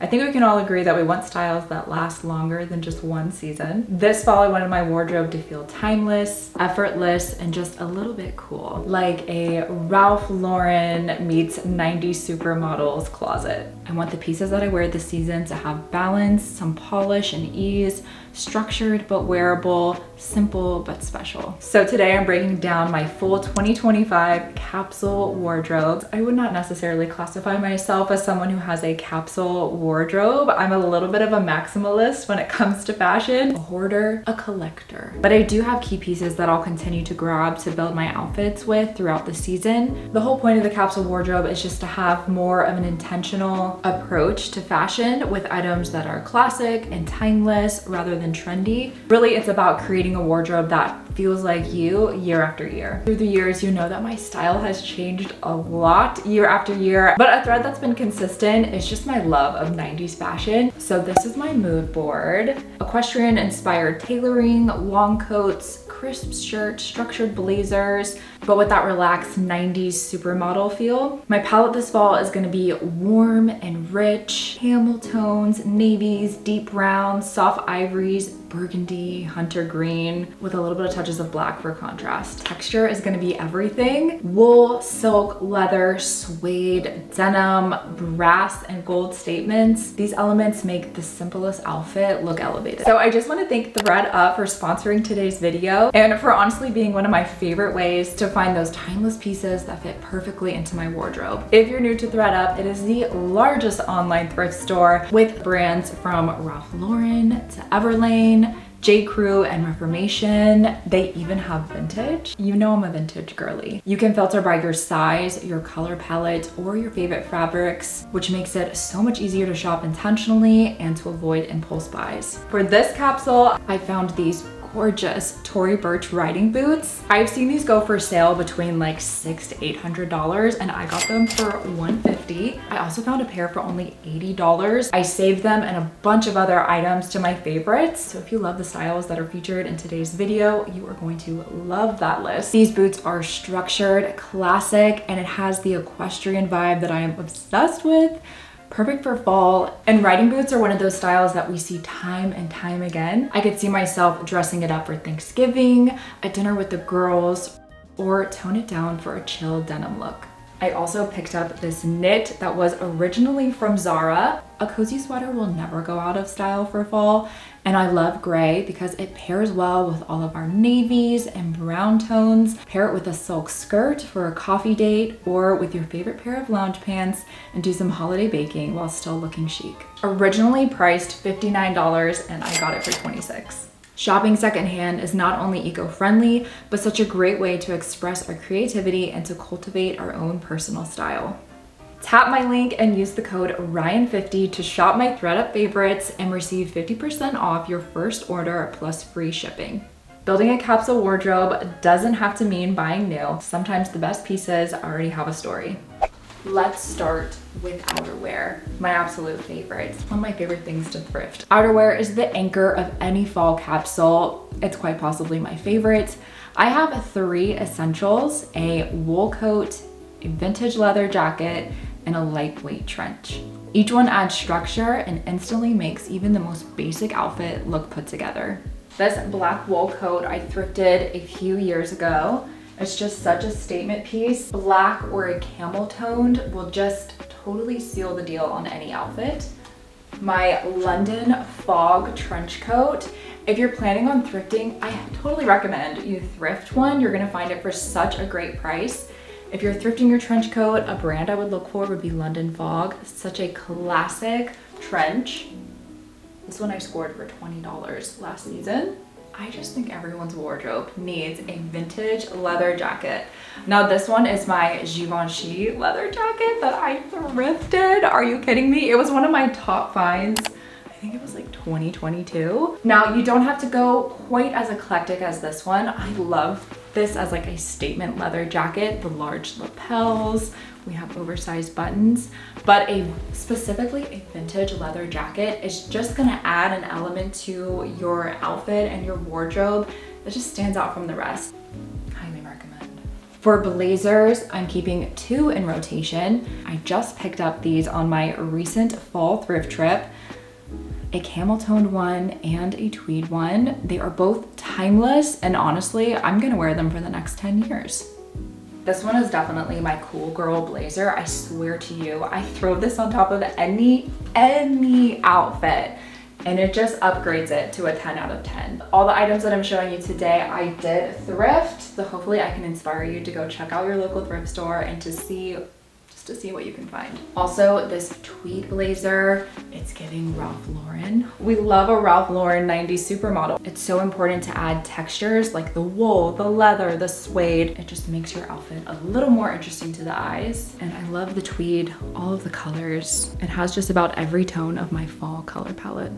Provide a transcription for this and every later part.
think we can all agree that we want styles that last longer than just one season. This fall, I wanted my wardrobe to feel timeless, effortless, and just a little bit cool. Like a Ralph Lauren meets 90s supermodels closet. I want the pieces that I wear this season to have balance, some polish and ease, structured but wearable, simple but special. So today I'm breaking down my full 2025 capsule wardrobe. I would not necessarily classify myself as someone who has a capsule wardrobe. I'm a little bit of a maximalist when it comes to fashion, a hoarder, a collector. But I do have key pieces that I'll continue to grab to build my outfits with throughout the season. The whole point of the capsule wardrobe is just to have more of an intentional approach to fashion with items that are classic and timeless rather than trendy. Really, it's about creating a wardrobe that feels like you year after year. Through the years, you know that my style has changed a lot year after year, but a thread that's been consistent is just my love of 90s fashion. So this is my mood board. Equestrian inspired tailoring, long coats, crisp shirts, structured blazers, but with that relaxed 90s supermodel feel. My palette this fall is gonna be warm and rich, camel tones, navies, deep browns, soft ivories, burgundy, hunter green, with a little bit of touches of black for contrast. Texture is gonna be everything. Wool, silk, leather, suede, denim, brass, and gold statements. These elements make the simplest outfit look elevated. So I just wanna thank thredUP for sponsoring today's video and for honestly being one of my favorite ways to find those timeless pieces that fit perfectly into my wardrobe. If you're new to thredUP, it is the largest online thrift store with brands from Ralph Lauren to Everlane, J. Crew, and Reformation. They even have vintage. You know I'm a vintage girly. You can filter by your size, your color palette, or your favorite fabrics, which makes it so much easier to shop intentionally and to avoid impulse buys. For this capsule, I found these gorgeous Tory Burch riding boots. I've seen these go for sale between like $600 to $800 and I got them for $150. I also found a pair for only $80. I saved them and a bunch of other items to my favorites. So if you love the styles that are featured in today's video, you are going to love that list. These boots are structured, classic, and it has the equestrian vibe that I am obsessed with. Perfect for fall, and riding boots are one of those styles that we see time and time again. I could see myself dressing it up for Thanksgiving, a dinner with the girls, or tone it down for a chill denim look. I also picked up this knit that was originally from Zara. A cozy sweater will never go out of style for fall, and I love gray because it pairs well with all of our navies and brown tones. Pair it with a silk skirt for a coffee date or with your favorite pair of lounge pants and do some holiday baking while still looking chic. Originally priced $59 and I got it for $26. Shopping secondhand is not only eco-friendly, but such a great way to express our creativity and to cultivate our own personal style. Tap my link and use the code Ryan50 to shop my thredUP favorites and receive 50% off your first order plus free shipping. Building a capsule wardrobe doesn't have to mean buying new. Sometimes the best pieces already have a story. Let's start with outerwear, my absolute favorite. One of my favorite things to thrift. Outerwear is the anchor of any fall capsule. It's quite possibly my favorite. I have 3 essentials: a wool coat, a vintage leather jacket, and a lightweight trench. Each one adds structure and instantly makes even the most basic outfit look put together. This black wool coat I thrifted a few years ago. It's just such a statement piece. Black or a camel toned will just totally seal the deal on any outfit. My London fog trench coat. If you're planning on thrifting, I totally recommend you thrift one. You're gonna find it for such a great price. If you're thrifting your trench coat, a brand I would look for would be London Fog. Such a classic trench. This one I scored for $20 last season. I just think everyone's wardrobe needs a vintage leather jacket. Now this one is my Givenchy leather jacket that I thrifted. Are you kidding me? It was one of my top finds. I think it was like 2022. Now you don't have to go quite as eclectic as this one. I love this as like a statement leather jacket, the large lapels. We have oversized buttons, but specifically a vintage leather jacket is just gonna add an element to your outfit and your wardrobe that just stands out from the rest. Highly recommend. For blazers, I'm keeping 2 in rotation. I just picked up these on my recent fall thrift trip. A camel toned one and a tweed one. They are both timeless, and honestly, I'm gonna wear them for the next 10 years. This one is definitely my cool girl blazer. I swear to you, I throw this on top of any outfit, and it just upgrades it to a 10 out of 10. All the items that I'm showing you today, I did thrift, so hopefully I can inspire you to go check out your local thrift store and to see what you can find. Also, this tweed blazer, it's giving Ralph Lauren. We love a Ralph Lauren 90s supermodel. It's so important to add textures like the wool, the leather, the suede. It just makes your outfit a little more interesting to the eyes. And I love the tweed, all of the colors. It has just about every tone of my fall color palette.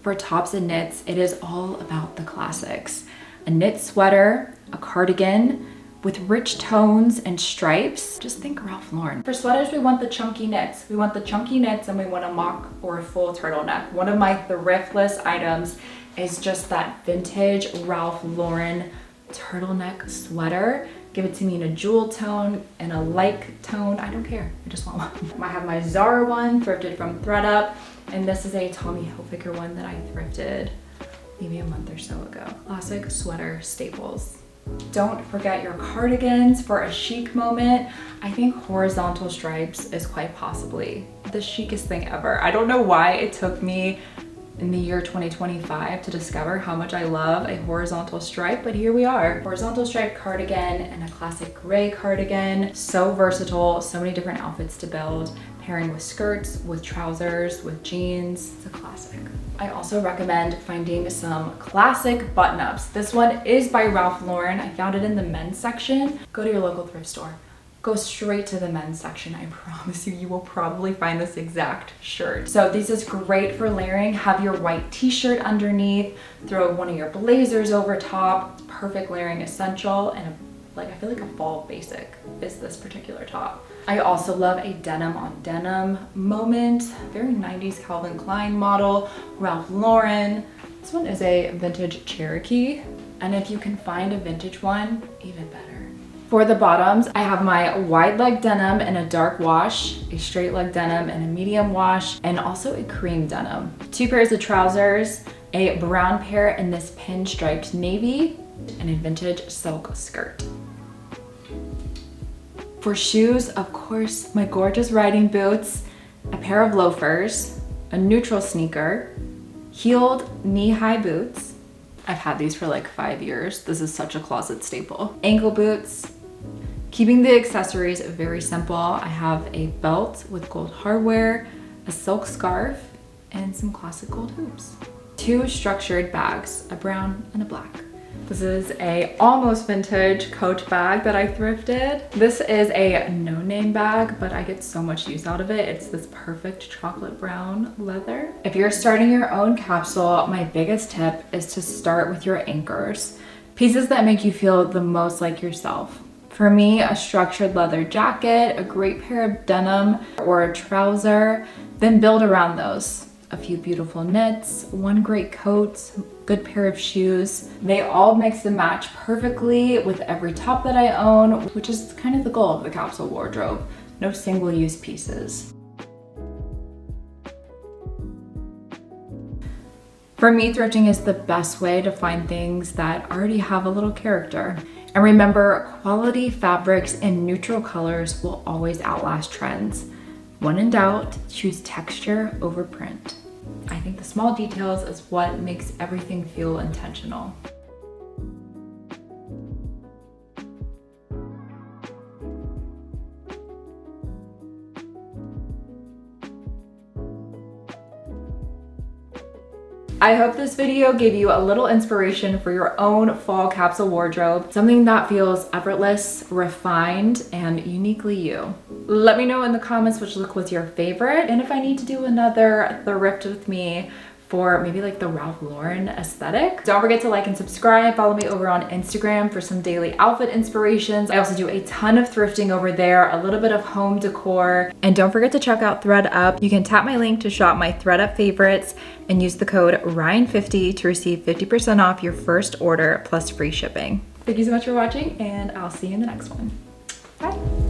For tops and knits, it is all about the classics. A knit sweater, a cardigan, with rich tones and stripes. Just think Ralph Lauren. For sweaters, we want the chunky knits. We want the chunky knits and we want a mock or a full turtleneck. One of my thriftless items is just that vintage Ralph Lauren turtleneck sweater. Give it to me in a jewel tone and a light tone. I don't care, I just want one. I have my Zara one, thrifted from thredUP, and this is a Tommy Hilfiger one that I thrifted maybe a month or so ago. Classic sweater staples. Don't forget your cardigans for a chic moment. I think horizontal stripes is quite possibly the chicest thing ever. I don't know why it took me in the year 2025 to discover how much I love a horizontal stripe, but here we are. Horizontal stripe cardigan and a classic gray cardigan. So versatile, so many different outfits to build, pairing with skirts, with trousers, with jeans. It's a classic. I also recommend finding some classic button-ups. This one is by Ralph Lauren. I found it in the men's section. Go to your local thrift store. Go straight to the men's section. I promise you, you will probably find this exact shirt. So this is great for layering. Have your white t-shirt underneath, throw one of your blazers over top. Perfect layering essential, and I feel like a fall basic is this particular top. I also love a denim on denim moment. Very 90s Calvin Klein model, Ralph Lauren. This one is a vintage Cherokee, and if you can find a vintage one, even better. For the bottoms, I have my wide leg denim in a dark wash, a straight leg denim in a medium wash, and also a cream denim. 2 pairs of trousers, a brown pair in this pinstriped navy, and a vintage silk skirt. For shoes, of course, my gorgeous riding boots, a pair of loafers, a neutral sneaker, heeled knee-high boots. I've had these for like 5 years. This is such a closet staple. Ankle boots. Keeping the accessories very simple, I have a belt with gold hardware, a silk scarf, and some classic gold hoops. 2 structured bags, a brown and a black. This is a almost vintage Coach bag that I thrifted. This is a no-name bag, but I get so much use out of it. It's this perfect chocolate brown leather. If you're starting your own capsule, my biggest tip is to start with your anchors. Pieces that make you feel the most like yourself. For me, a structured leather jacket, a great pair of denim, or a trouser, then build around those. A few beautiful knits, 1 great coat, good pair of shoes. They all mix and match perfectly with every top that I own, which is kind of the goal of the capsule wardrobe. No single-use pieces. For me, thrifting is the best way to find things that already have a little character. And remember, quality fabrics and neutral colors will always outlast trends. When in doubt, choose texture over print. I think the small details is what makes everything feel intentional. I hope this video gave you a little inspiration for your own fall capsule wardrobe, something that feels effortless, refined, and uniquely you. Let me know in the comments which look was your favorite, and if I need to do another thrift with me for maybe like the Ralph Lauren aesthetic. Don't forget to like and subscribe. Follow me over on Instagram for some daily outfit inspirations. I also do a ton of thrifting over there, a little bit of home decor. And don't forget to check out thredUP. You can tap my link to shop my thredUP favorites and use the code RYAN50 to receive 50% off your first order plus free shipping. Thank you so much for watching, and I'll see you in the next one. Bye.